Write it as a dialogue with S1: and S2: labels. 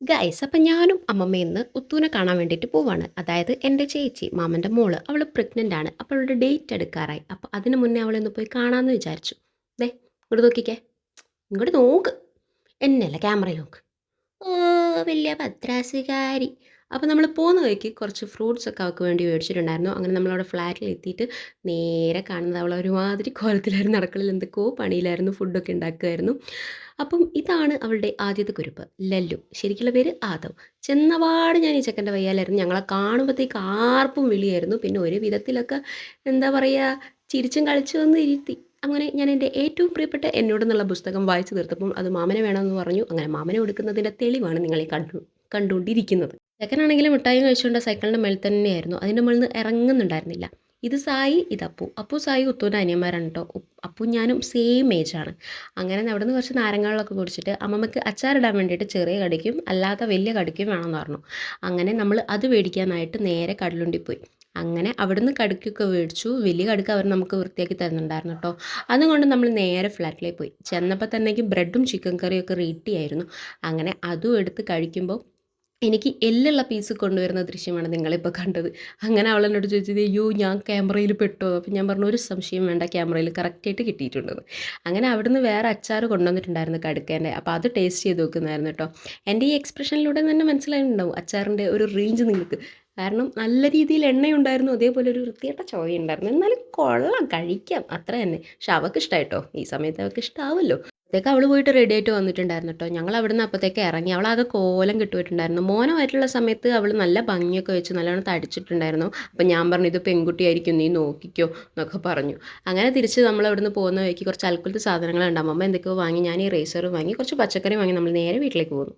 S1: Guys അപ്പം ഞാനും അമ്മമ്മയും ഇന്ന് ഉത്തൂനെ കാണാൻ വേണ്ടിയിട്ട് പോവാണ്. അതായത് എൻ്റെ ചേച്ചി മാമൻ്റെ മോള് അവൾ പ്രഗ്നൻ്റ് ആണ്. അപ്പോൾ അവളുടെ ഡേറ്റ് എടുക്കാറായി. അപ്പോൾ അതിന് മുന്നേ അവളൊന്ന് പോയി കാണാമെന്ന് വിചാരിച്ചു. ദേ ഇങ്ങോട്ട് നോക്കിക്കേ, ഇങ്ങോട്ട് നോക്ക്, എന്നല്ല ക്യാമറയിൽ നോക്ക്. ഓ, വലിയ ഭദ്രാസുകാരി. അപ്പോൾ നമ്മൾ പോകുന്ന വഴിക്ക് കുറച്ച് ഫ്രൂട്ട്സ് ഒക്കെ അവൾക്ക് വേണ്ടി മേടിച്ചിട്ടുണ്ടായിരുന്നു. അങ്ങനെ നമ്മളവിടെ ഫ്ലാറ്റിൽ എത്തിയിട്ട് നേരെ കാണുന്നത് അവൾ ഒരുമാതിരി കോലത്തിലായിരുന്നു, അടുക്കളയിൽ എന്തൊക്കെയോ പണിയിലായിരുന്നു, ഫുഡൊക്കെ ഉണ്ടാക്കുമായിരുന്നു. അപ്പം ഇതാണ് അവളുടെ ആദ്യത്തെ കുരുപ്പ്, ലല്ലു. ശരിക്കുള്ള പേര് ആദവ്. ചെന്നപാട് ഞാൻ ഈ ചെക്കൻ്റെ വയ്യാലായിരുന്നു. ഞങ്ങളെ കാണുമ്പോഴത്തേക്ക് ആർപ്പും വിളിയായിരുന്നു. പിന്നെ ഒരു വിധത്തിലൊക്കെ എന്താ പറയുക, ചിരിച്ചും കളിച്ചും ഒന്ന് ഇരുത്തി. അങ്ങനെ ഞാൻ എൻ്റെ ഏറ്റവും പ്രിയപ്പെട്ട എന്നോടെന്നുള്ള പുസ്തകം വായിച്ചു തീർത്തപ്പം അത് മാമനെ വേണമെന്ന് പറഞ്ഞു. അങ്ങനെ മാമനെ കൊടുക്കുന്നതിൻ്റെ തെളിവാണ് നിങ്ങളീ കണ്ടുകൊണ്ടിരിക്കുന്നത്. ചെക്കനാണെങ്കിലും മിഠായി കഴിച്ചുകൊണ്ട് സൈക്കിളിൻ്റെ മേൽ തന്നെയായിരുന്നു. അതിൻ്റെ മുകളിൽ നിന്ന് ഇറങ്ങുന്നുണ്ടായിരുന്നില്ല. ഇത് സായി, ഇത് അപ്പു. അപ്പു സായി ഉത്തൂൻ്റെ അനിയന്മാരാണ് കേട്ടോ. അപ്പു ഞാനും സെയിം ഏജാണ്. അങ്ങനെ അവിടെ നിന്ന് കുറച്ച് നാരങ്ങകളൊക്കെ കുടിച്ചിട്ട് അമ്മമ്മക്ക് അച്ചാറിടാൻ വേണ്ടിയിട്ട് ചെറിയ കടിക്കും അല്ലാതെ വലിയ കടിക്കും വേണമെന്ന് പറഞ്ഞു. അങ്ങനെ നമ്മൾ അത് മേടിക്കാനായിട്ട് നേരെ കടലുണ്ടി പോയി. അങ്ങനെ അവിടുന്ന് കടുക്കൊക്കെ മേടിച്ചു. വലിയ കടുക്ക് അവർ നമുക്ക് വൃത്തിയാക്കി തരുന്നുണ്ടായിരുന്നു കേട്ടോ. അതുകൊണ്ട് നമ്മൾ നേരെ ഫ്ലാറ്റിലേക്ക് പോയി. ചെന്നപ്പോൾ തന്നേക്കും ബ്രെഡും ചിക്കൻ കറിയും ഒക്കെ റെഡിയായിരുന്നു. അങ്ങനെ അതും എടുത്ത് കഴിക്കുമ്പോൾ എനിക്ക് എല്ലുള്ള പീസ് കൊണ്ടുവരുന്ന ദൃശ്യമാണ് നിങ്ങളിപ്പോൾ കണ്ടത്. അങ്ങനെ അവൾ എന്നോട് ചോദിച്ചത്, അയ്യോ ഞാൻ ക്യാമറയിൽ പെട്ടോ? അപ്പം ഞാൻ പറഞ്ഞു, ഒരു സംശയം വേണ്ട, ക്യാമറയിൽ കറക്റ്റായിട്ട് കിട്ടിയിട്ടുണ്ടെന്ന്. അങ്ങനെ അവിടുന്ന് വേറെ അച്ചാർ കൊണ്ടുവന്നിട്ടുണ്ടായിരുന്നു കടുക്കേൻ്റെ. അപ്പോൾ അത് ടേസ്റ്റ് ചെയ്ത് നോക്കുന്നായിരുന്നു കേട്ടോ. എൻ്റെ ഈ എക്സ്പ്രഷനിലൂടെ തന്നെ മനസ്സിലായിട്ടുണ്ടാവും അച്ചാറിൻ്റെ ഒരു റേഞ്ച് നിങ്ങൾക്ക്. കാരണം നല്ല രീതിയിൽ എണ്ണയുണ്ടായിരുന്നു, അതേപോലെ ഒരു വൃത്തികെട്ട ചോവയുണ്ടായിരുന്നു. എന്നാലും കൊള്ളാം, കഴിക്കാം, അത്ര തന്നെ. പക്ഷെ അവൾക്ക് ഇഷ്ടമായിട്ടോ, ഈ സമയത്ത് അവൾക്ക് ഇഷ്ടമാവുമല്ലോ. അപ്പോഴത്തേക്ക് അവൾ പോയിട്ട് റെഡി ആയിട്ട് വന്നിട്ടുണ്ടായിരുന്നു കേട്ടോ. ഞങ്ങൾ അവിടുന്ന് അപ്പോഴത്തേക്ക് ഇറങ്ങി. അവളാകെ കോലം കിട്ടുമായിട്ടുണ്ടായിരുന്നു. മോനമായിട്ടുള്ള സമയത്ത് അവൾ നല്ല ഭംഗിയൊക്കെ വെച്ച് നല്ലോണം തടിച്ചിട്ടുണ്ടായിരുന്നു. അപ്പം ഞാൻ പറഞ്ഞു, ഇത് പെൺകുട്ടിയായിരിക്കും, നീ നോക്കിക്കോ എന്നൊക്കെ പറഞ്ഞു. അങ്ങനെ തിരിച്ച് നമ്മൾ അവിടുന്ന് പോകുന്ന വഴിക്ക് കുറച്ച് അൽക്കുലത്തെ സാധനങ്ങളുണ്ടാകും. അമ്മ എന്തൊക്കെയോ വാങ്ങി, ഞാൻ ഈ റേസർ വാങ്ങി, കുറച്ച് പച്ചക്കറി വാങ്ങി, നമ്മൾ നേരെ വീട്ടിലേക്ക് പോകുന്നു.